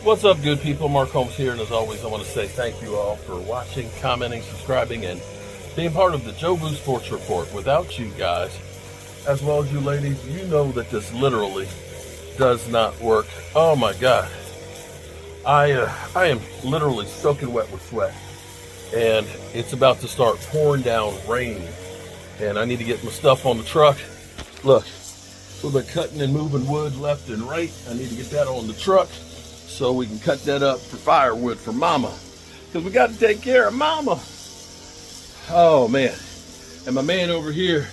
What's up, good people? Mark Holmes here, and as always, I want to say thank you all for watching, commenting, subscribing, and being part of the Joe Boo Sports Report. Without you guys, as well as you ladies, you know that this literally does not work. Oh my God. I am literally soaking wet with sweat, and it's about to start pouring down rain, and I need to get my stuff on the truck. Look, we've been cutting and moving wood left and right. I need to get that on the truck so we can cut that up for firewood for Mama, because we got to take care of Mama. Oh man, and my man over here,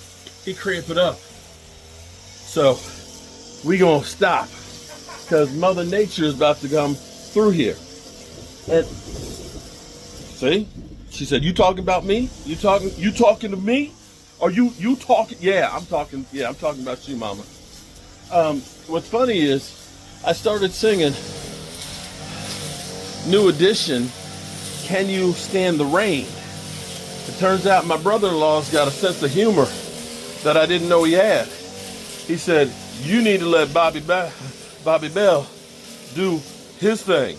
he cramping up. So we gonna stop, because Mother Nature is about to come through here. And see, she said, "You talking about me? You talking to me? Are you talking?" Yeah, I'm talking. Yeah, I'm talking about you, Mama. What's funny is I started singing New Edition, "Can You Stand the Rain?" It turns out my brother-in-law's got a sense of humor that I didn't know he had. He said, "You need to let Bobby Bell do his thing."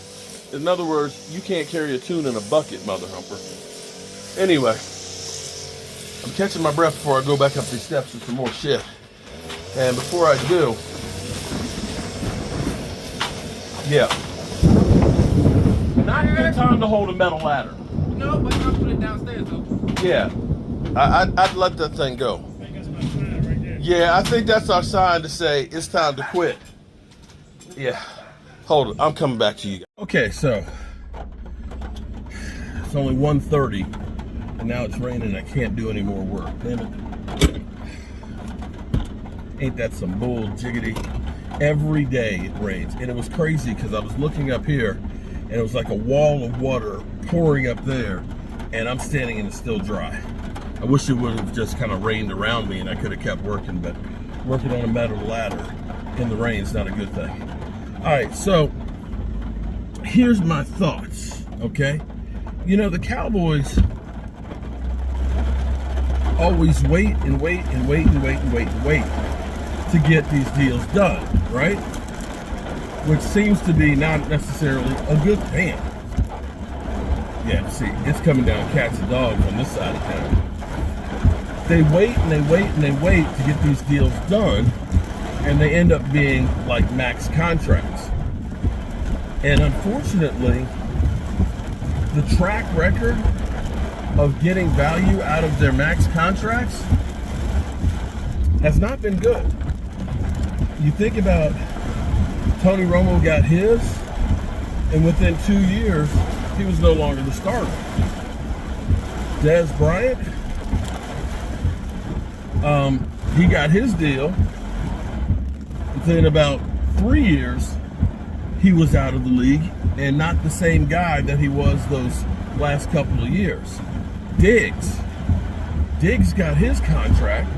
In other words, you can't carry a tune in a bucket, Mother Humper. Anyway, I'm catching my breath before I go back up these steps with some more shit. And before I do, yeah. Not a good time to hold a metal ladder. No, but I'll put it downstairs though. Yeah, I'd let that thing go. Yeah, I think that's our sign to say it's time to quit. Yeah, hold it. I'm coming back to you guys. Okay, so it's only 1:30, and now it's raining. I can't do any more work. Damn it! Ain't that some bull jiggity? Every day it rains, and it was crazy because I was looking up here, and it was like a wall of water pouring up there, and I'm standing and it's still dry. I wish it would have just kind of rained around me and I could have kept working, but working on a metal ladder in the rain is not a good thing. All right, so here's my thoughts, okay? You know, the Cowboys always wait and wait and wait and wait and wait and wait to get these deals done, right? Which seems to be not necessarily a good thing. Yeah, see, it's coming down cats and dogs on this side of town. They wait and they wait and they wait to get these deals done, and they end up being like max contracts. And unfortunately, the track record of getting value out of their max contracts has not been good. You think about Tony Romo got his, and within 2 years, he was no longer the starter. Dez Bryant, he got his deal. Within about 3 years, he was out of the league and not the same guy that he was those last couple of years. Diggs got his contract,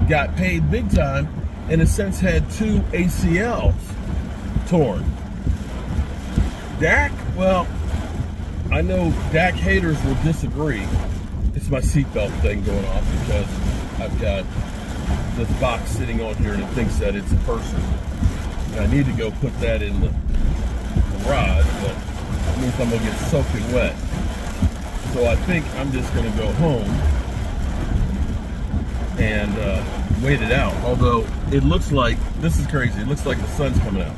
got paid big time, and has since had 2 ACLs torn. Dak, well, I know Dak haters will disagree. It's my seatbelt thing going off because I've got this box sitting on here and it thinks that it's a person. And I need to go put that in the garage, but it means I'm gonna get soaking wet. So I think I'm just gonna go home and wait it out. Although it looks like, this is crazy, it looks like the sun's coming out.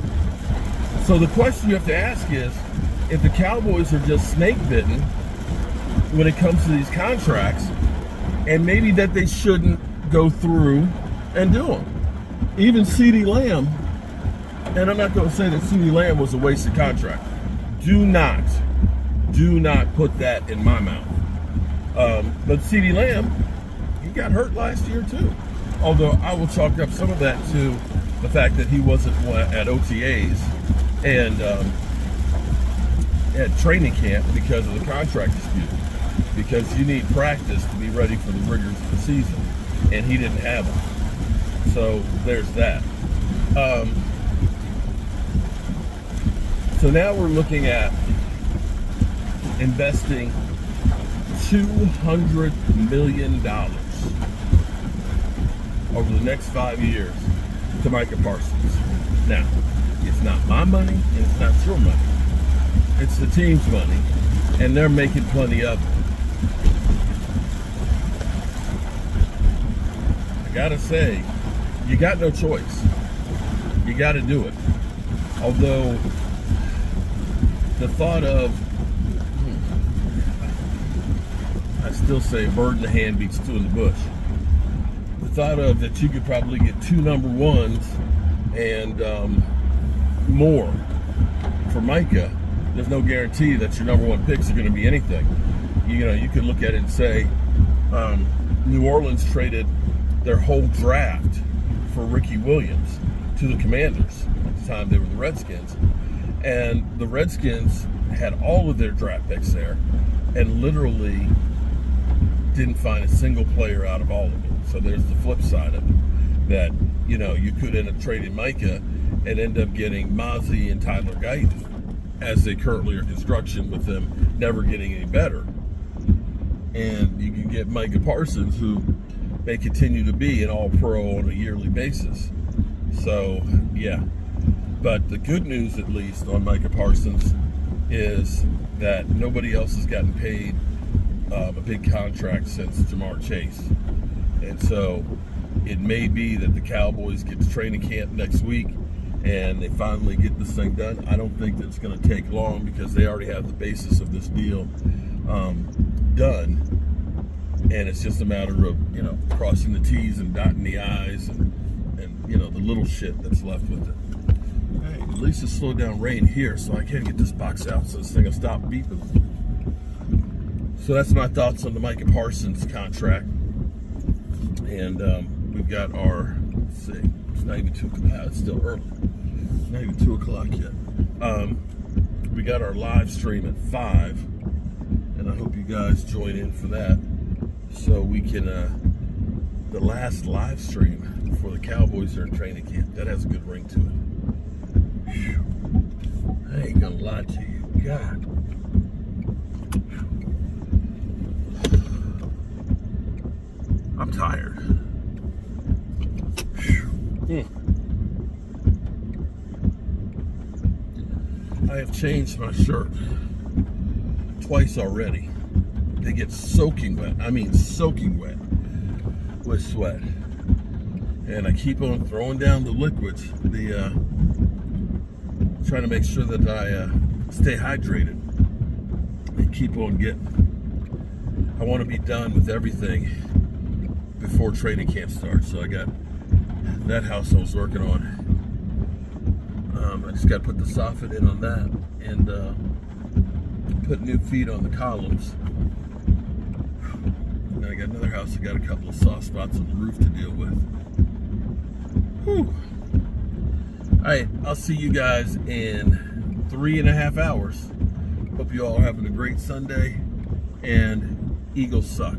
So the question you have to ask is, if the Cowboys are just snake bitten when it comes to these contracts, and maybe that they shouldn't go through and do them. Even CeeDee Lamb, and I'm not going to say that CeeDee Lamb was a wasted contract. Do not put that in my mouth. But CeeDee Lamb, he got hurt last year too. Although I will chalk up some of that to the fact that he wasn't at OTAs and at training camp because of the contract dispute. Because you need practice to be ready for the rigors of the season, and he didn't have them. So there's that. So now we're looking at investing $200 million over the next 5 years to Micah Parsons. Now, it's not my money and it's not your money. It's the team's money, and they're making plenty of it. I gotta say, you got no choice. You gotta do it. Although, the thought of, I still say a bird in the hand beats two in the bush. The thought of that you could probably get 2 number ones and more for Micah, there's no guarantee that your number 1 picks are going to be anything. You know, you could look at it and say, New Orleans traded their whole draft for Ricky Williams to the Commanders at the time they were the Redskins. And the Redskins had all of their draft picks there and literally didn't find a single player out of all of them. So there's the flip side of it, that, you know, you could end up trading Micah and end up getting Mozzie and Tyler Guyton as they currently are construction, with them never getting any better. And you can get Micah Parsons, who may continue to be an all-pro on a yearly basis. So, yeah. But the good news, at least, on Micah Parsons is that nobody else has gotten paid a big contract since Jamar Chase. And so it may be that the Cowboys get to training camp next week and they finally get this thing done. I don't think that it's going to take long, because they already have the basis of this deal done. And it's just a matter of, you know, crossing the T's and dotting the I's and you know, the little shit that's left with it. Hey, at least it's slowed down rain here, so I can't get this box out so this thing will stop beeping. So that's my thoughts on the Micah Parsons contract. And we've got our, let's see, it's not even 2 o'clock, it's still early. It's not even 2 o'clock yet. We got our live stream at 5, and I hope you guys join in for that, so we can, the last live stream before the Cowboys are in training camp. That has a good ring to it. Whew. I ain't gonna lie to you, God. I'm tired. I have changed my shirt twice already. They get soaking wet. I mean soaking wet with sweat. And I keep on throwing down the liquids, trying to make sure that I stay hydrated and keep on getting. I want to be done with everything before training camp starts. So I got that house I was working on. I just got to put the soffit in on that and put new feet on the columns. And then I got another house that got a couple of soft spots on the roof to deal with. Whew. All right, I'll see you guys in 3.5 hours. Hope you all are having a great Sunday, and Eagles suck.